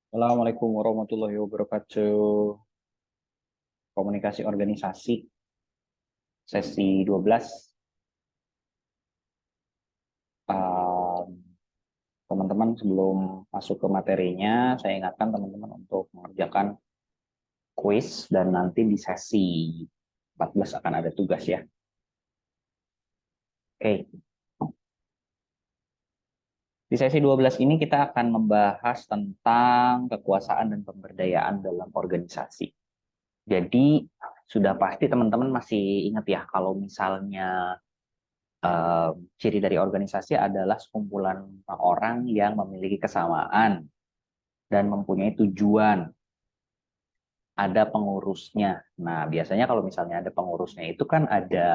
Assalamualaikum warahmatullahi wabarakatuh. Komunikasi organisasi sesi 12. Um, Teman-teman sebelum masuk ke materinya, saya ingatkan teman-teman untuk mengerjakan kuis dan nanti di sesi 14 akan ada tugas ya. Oke, di sesi 12 ini kita akan membahas tentang kekuasaan dan pemberdayaan dalam organisasi. Jadi sudah pasti teman-teman masih ingat ya kalau misalnya ciri dari organisasi adalah sekumpulan orang yang memiliki kesamaan dan mempunyai tujuan. Ada pengurusnya. Nah, biasanya kalau misalnya ada pengurusnya itu kan ada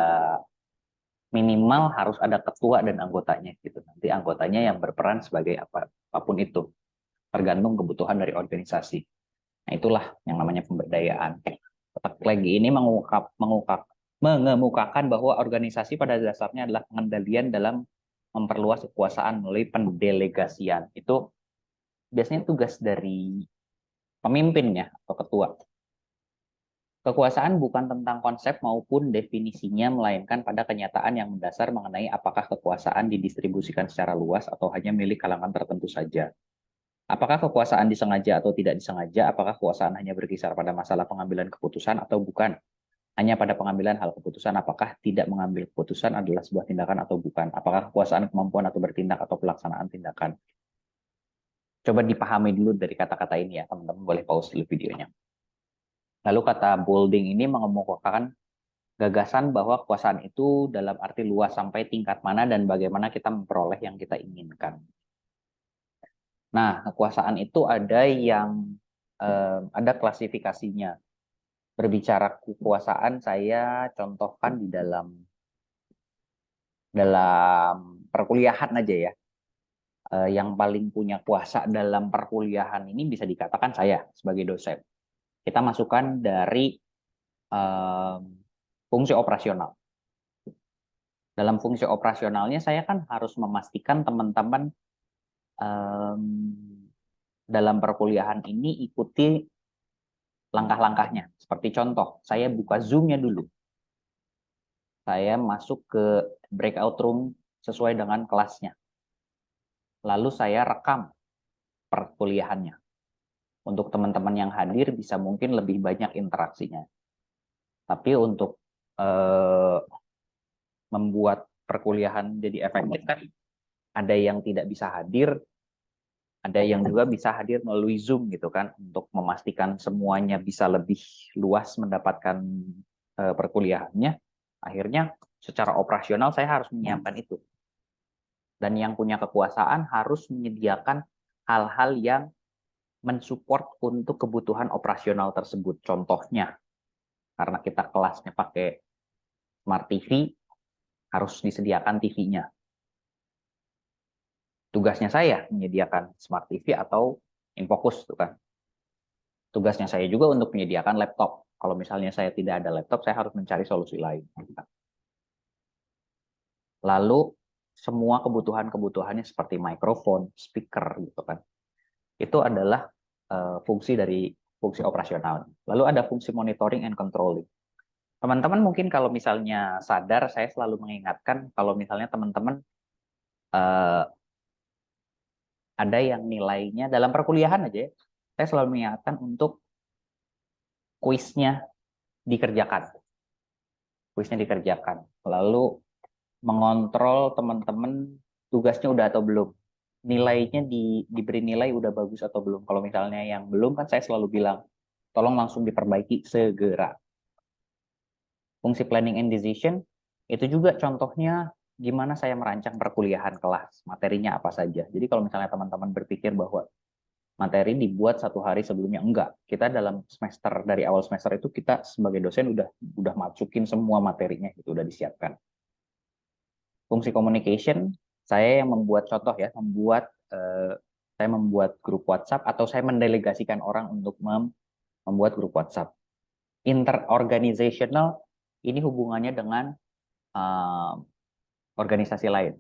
minimal harus ada ketua dan anggotanya gitu. Nanti anggotanya yang berperan sebagai apapun itu, tergantung kebutuhan dari organisasi. Nah, itulah yang namanya pemberdayaan. Petak lagi ini mengemukakan bahwa organisasi pada dasarnya adalah pengendalian dalam memperluas kekuasaan melalui pendelegasian. Itu biasanya tugas dari pemimpinnya atau ketua. Kekuasaan bukan tentang konsep maupun definisinya, melainkan pada kenyataan yang mendasar mengenai apakah kekuasaan didistribusikan secara luas atau hanya milik kalangan tertentu saja. Apakah kekuasaan disengaja atau tidak disengaja? Apakah kekuasaan hanya berkisar pada masalah pengambilan keputusan atau bukan? Hanya pada pengambilan hal keputusan, apakah tidak mengambil keputusan adalah sebuah tindakan atau bukan? Apakah kekuasaan kemampuan atau bertindak atau pelaksanaan tindakan? Coba dipahami dulu dari kata-kata ini ya, teman-teman boleh pause dulu videonya. Lalu kata bolding ini mengemukakan gagasan bahwa kekuasaan itu dalam arti luas sampai tingkat mana dan bagaimana kita memperoleh yang kita inginkan. Nah, kekuasaan itu ada klasifikasinya. Berbicara kekuasaan, saya contohkan di dalam perkuliahan aja ya. Yang paling punya kuasa dalam perkuliahan ini bisa dikatakan saya sebagai dosen. Kita masukkan dari eh, fungsi operasional. Dalam fungsi operasionalnya saya kan harus memastikan teman-teman eh, dalam perkuliahan ini ikuti langkah-langkahnya. Seperti contoh, saya buka Zoom-nya dulu. Saya masuk ke breakout room sesuai dengan kelasnya. Lalu saya rekam perkuliahannya. Untuk teman-teman yang hadir bisa mungkin lebih banyak interaksinya. Tapi untuk eh, membuat perkuliahan jadi efektif kan ada yang tidak bisa hadir, ada yang juga bisa hadir melalui Zoom gitu kan untuk memastikan semuanya bisa lebih luas mendapatkan perkuliahannya. Akhirnya secara operasional saya harus menyiapkan itu. Dan yang punya kekuasaan harus menyediakan hal-hal yang mensupport untuk kebutuhan operasional tersebut. Contohnya, karena kita kelasnya pakai Smart TV, harus disediakan TV-nya. Tugasnya saya menyediakan Smart TV atau Infocus, tuh kan. Tugasnya saya juga untuk menyediakan laptop. Kalau misalnya saya tidak ada laptop, saya harus mencari solusi lain. Lalu semua kebutuhan-kebutuhannya seperti mikrofon, speaker gitu kan. Itu adalah fungsi dari fungsi operasional. Lalu ada fungsi monitoring and controlling. Teman-teman mungkin kalau misalnya sadar, saya selalu mengingatkan kalau misalnya teman-teman uh, ada yang nilainya dalam perkuliahan aja, saya selalu mengingatkan untuk kuisnya dikerjakan. Kuisnya dikerjakan. Lalu mengontrol teman-teman tugasnya udah atau belum. Nilainya diberi nilai udah bagus atau belum. Kalau misalnya yang belum kan saya selalu bilang, tolong langsung diperbaiki segera. Fungsi planning and decision, itu juga contohnya gimana saya merancang perkuliahan kelas, materinya apa saja. Jadi kalau misalnya teman-teman berpikir bahwa materi dibuat satu hari sebelumnya, enggak. Kita dalam semester, dari awal semester itu kita sebagai dosen udah masukin semua materinya, itu udah disiapkan. Fungsi communication, saya yang membuat contoh ya, saya membuat grup WhatsApp atau saya mendelegasikan orang untuk membuat grup WhatsApp. Interorganizational, ini hubungannya dengan uh, organisasi lain.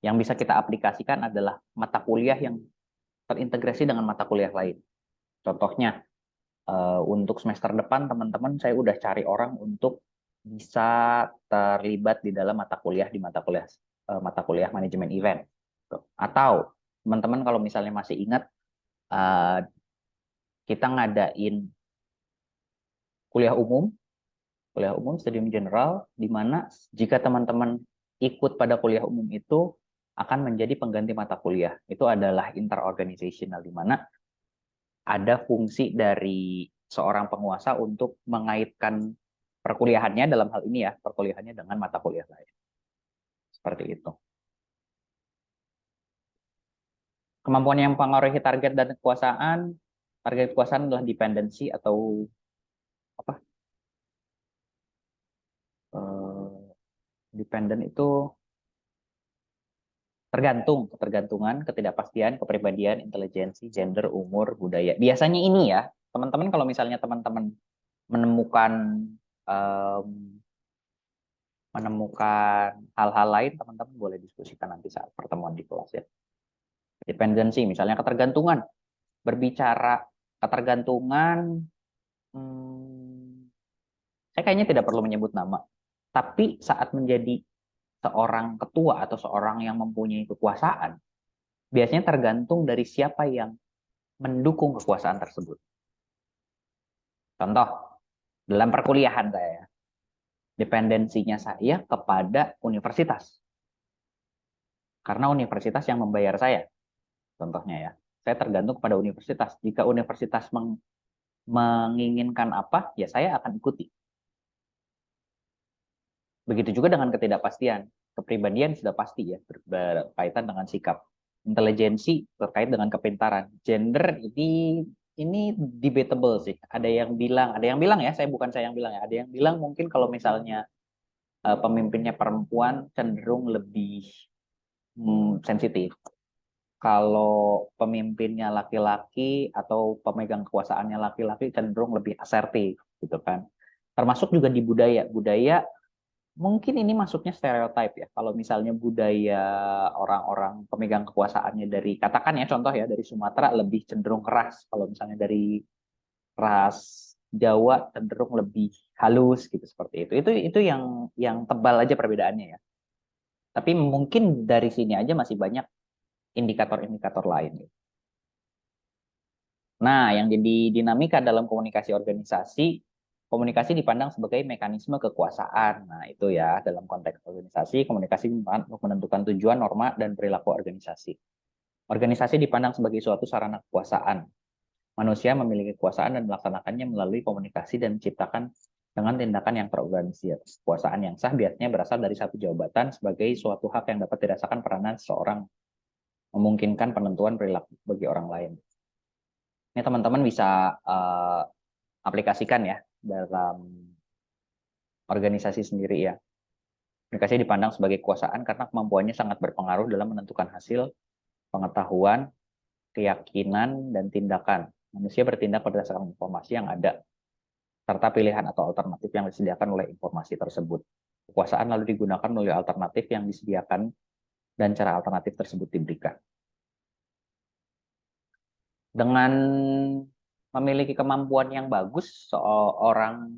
Yang bisa kita aplikasikan adalah mata kuliah yang terintegrasi dengan mata kuliah lain. Contohnya, untuk semester depan teman-teman saya udah cari orang untuk bisa terlibat di dalam mata kuliah manajemen event. Atau teman-teman kalau misalnya masih ingat, kita ngadain kuliah umum Studium General, di mana jika teman-teman ikut pada kuliah umum itu akan menjadi pengganti mata kuliah. Itu adalah interorganizational, di mana ada fungsi dari seorang penguasa untuk mengaitkan perkuliahannya, dalam hal ini ya, perkuliahannya dengan mata kuliah lain. Seperti itu. Kemampuan yang mempengaruhi target dan kekuasaan. Target kekuasaan adalah dependensi atau apa? Dependent itu ketergantungan, ketidakpastian, kepribadian, intelijensi, gender, umur, budaya. Biasanya ini ya, teman-teman kalau misalnya teman-teman menemukan um, menemukan hal-hal lain, teman-teman boleh diskusikan nanti saat pertemuan di kelas ya. Dependensi, misalnya ketergantungan. Berbicara ketergantungan, saya kayaknya tidak perlu menyebut nama. Tapi saat menjadi seorang ketua atau seorang yang mempunyai kekuasaan, biasanya tergantung dari siapa yang mendukung kekuasaan tersebut. Contoh, dalam perkuliahan saya, dependensinya saya kepada universitas. Karena universitas yang membayar saya, contohnya ya. Saya tergantung kepada universitas. Jika universitas menginginkan apa, ya saya akan ikuti. Begitu juga dengan ketidakpastian. Kepribadian sudah pasti ya, berkaitan dengan sikap. Intelijensi terkait dengan kepintaran. Gender ini debatable sih. Ada yang bilang ya, saya yang bilang ya. Ada yang bilang mungkin kalau misalnya pemimpinnya perempuan cenderung lebih sensitif. Kalau pemimpinnya laki-laki atau pemegang kekuasaannya laki-laki cenderung lebih asertif gitu kan. Termasuk juga di budaya mungkin ini masuknya stereotip ya. Kalau misalnya budaya orang-orang pemegang kekuasaannya dari, katakan ya contoh ya, dari Sumatera lebih cenderung keras. Kalau misalnya dari ras Jawa cenderung lebih halus gitu, seperti itu. Itu yang tebal aja perbedaannya ya. Tapi mungkin dari sini aja masih banyak indikator-indikator lain. Nah, yang jadi dinamika dalam komunikasi organisasi, komunikasi dipandang sebagai mekanisme kekuasaan. Nah, itu ya, dalam konteks organisasi, komunikasi untuk menentukan tujuan, norma, dan perilaku organisasi. Organisasi dipandang sebagai suatu sarana kekuasaan. Manusia memiliki kekuasaan dan melaksanakannya melalui komunikasi dan menciptakan dengan tindakan yang terorganisir. Kekuasaan yang sah biasanya berasal dari satu jabatan sebagai suatu hak yang dapat dirasakan peranan seseorang, memungkinkan penentuan perilaku bagi orang lain. Ini teman-teman bisa aplikasikan ya dalam organisasi sendiri ya. Organisasi dipandang sebagai kekuasaan karena kemampuannya sangat berpengaruh dalam menentukan hasil, pengetahuan, keyakinan, dan tindakan. Manusia bertindak berdasarkan informasi yang ada, serta pilihan atau alternatif yang disediakan oleh informasi tersebut. Kekuasaan lalu digunakan melalui alternatif yang disediakan dan cara alternatif tersebut diberikan. Dengan memiliki kemampuan yang bagus, seorang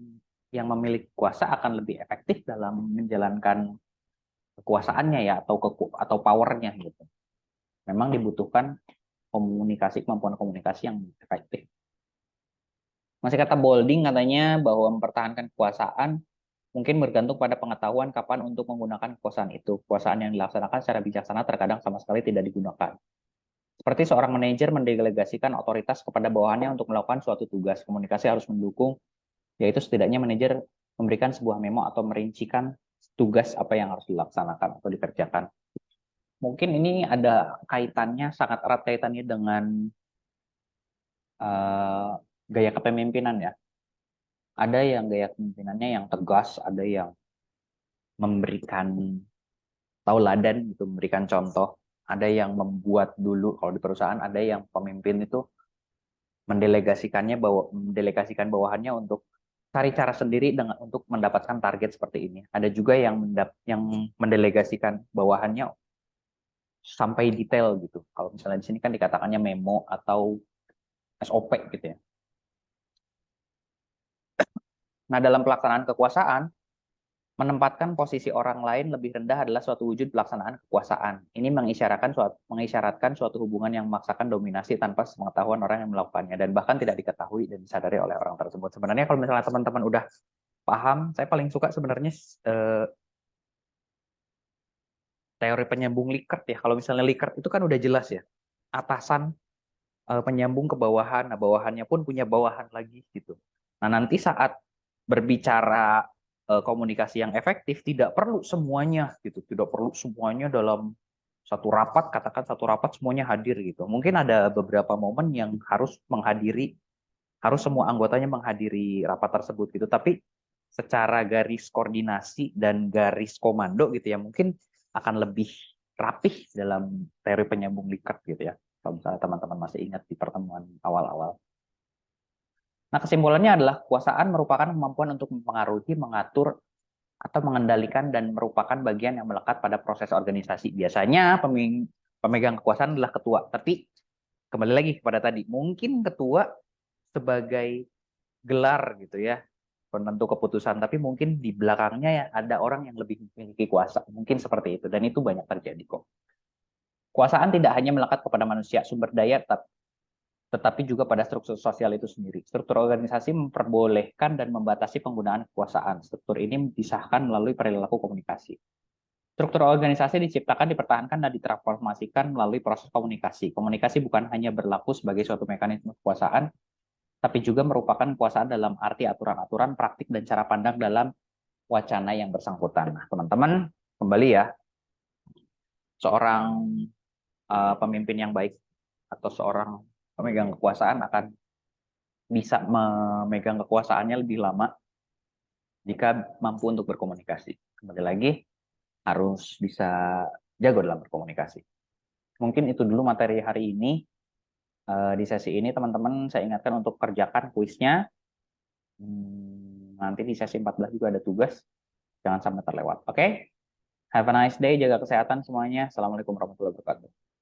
yang memiliki kuasa akan lebih efektif dalam menjalankan kekuasaannya ya, atau powernya gitu. Memang dibutuhkan kemampuan komunikasi yang efektif. Masih kata Bolding katanya bahwa mempertahankan kekuasaan mungkin bergantung pada pengetahuan kapan untuk menggunakan kekuasaan itu. Kekuasaan yang dilaksanakan secara bijaksana terkadang sama sekali tidak digunakan. Seperti seorang manajer mendelegasikan otoritas kepada bawahannya untuk melakukan suatu tugas. Komunikasi harus mendukung, yaitu setidaknya manajer memberikan sebuah memo atau merincikan tugas apa yang harus dilaksanakan atau dikerjakan. Mungkin ini ada kaitannya, sangat erat kaitannya dengan gaya kepemimpinan ya. Ada yang gaya kepemimpinannya yang tegas, ada yang memberikan tauladan gitu, memberikan contoh. Ada yang membuat dulu, kalau di perusahaan ada yang pemimpin itu mendelegasikan bawahannya untuk cari cara sendiri untuk mendapatkan target seperti ini. Ada juga yang mendelegasikan bawahannya sampai detail gitu. Kalau misalnya di sini kan dikatakannya memo atau SOP gitu ya. Nah, dalam pelaksanaan kekuasaan, menempatkan posisi orang lain lebih rendah adalah suatu wujud pelaksanaan kekuasaan. Ini mengisyaratkan suatu hubungan yang memaksakan dominasi tanpa pengetahuan orang yang melakukannya dan bahkan tidak diketahui dan disadari oleh orang tersebut. Sebenarnya kalau misalnya teman-teman udah paham, saya paling suka sebenarnya teori penyambung Likert ya. Kalau misalnya Likert itu kan udah jelas ya. Atasan penyambung ke bawahan, nah bawahannya pun punya bawahan lagi gitu. Nah, nanti saat berbicara komunikasi yang efektif tidak perlu semuanya gitu, tidak perlu semuanya dalam satu rapat, katakan satu rapat semuanya hadir gitu. Mungkin ada beberapa momen yang harus semua anggotanya menghadiri rapat tersebut gitu, tapi secara garis koordinasi dan garis komando gitu ya, mungkin akan lebih rapih dalam teori penyambung Likert gitu ya. Kalau misalnya teman-teman masih ingat di pertemuan awal-awal. Nah, kesimpulannya adalah kekuasaan merupakan kemampuan untuk mempengaruhi, mengatur, atau mengendalikan dan merupakan bagian yang melekat pada proses organisasi. Biasanya pemegang kekuasaan adalah ketua, tapi kembali lagi kepada tadi, mungkin ketua sebagai gelar gitu ya, penentu keputusan, tapi mungkin di belakangnya ya ada orang yang lebih memiliki kuasa, mungkin seperti itu, dan itu banyak terjadi kok. Kekuasaan tidak hanya melekat kepada manusia, sumber daya tetapi juga pada struktur sosial itu sendiri. Struktur organisasi memperbolehkan dan membatasi penggunaan kekuasaan. Struktur ini disahkan melalui perilaku komunikasi. Struktur organisasi diciptakan, dipertahankan, dan ditransformasikan melalui proses komunikasi. Komunikasi bukan hanya berlaku sebagai suatu mekanisme kekuasaan, tapi juga merupakan kekuasaan dalam arti aturan-aturan, praktik, dan cara pandang dalam wacana yang bersangkutan. Nah, teman-teman, kembali ya, seorang pemimpin yang baik atau seorang pemegang kekuasaan akan bisa memegang kekuasaannya lebih lama jika mampu untuk berkomunikasi. Kembali lagi, harus bisa jago dalam berkomunikasi. Mungkin itu dulu materi hari ini. Di sesi ini, teman-teman, saya ingatkan untuk kerjakan kuisnya. Nanti di sesi 14 juga ada tugas. Jangan sampai terlewat. Oke? Have a nice day. Jaga kesehatan semuanya. Assalamualaikum warahmatullahi wabarakatuh.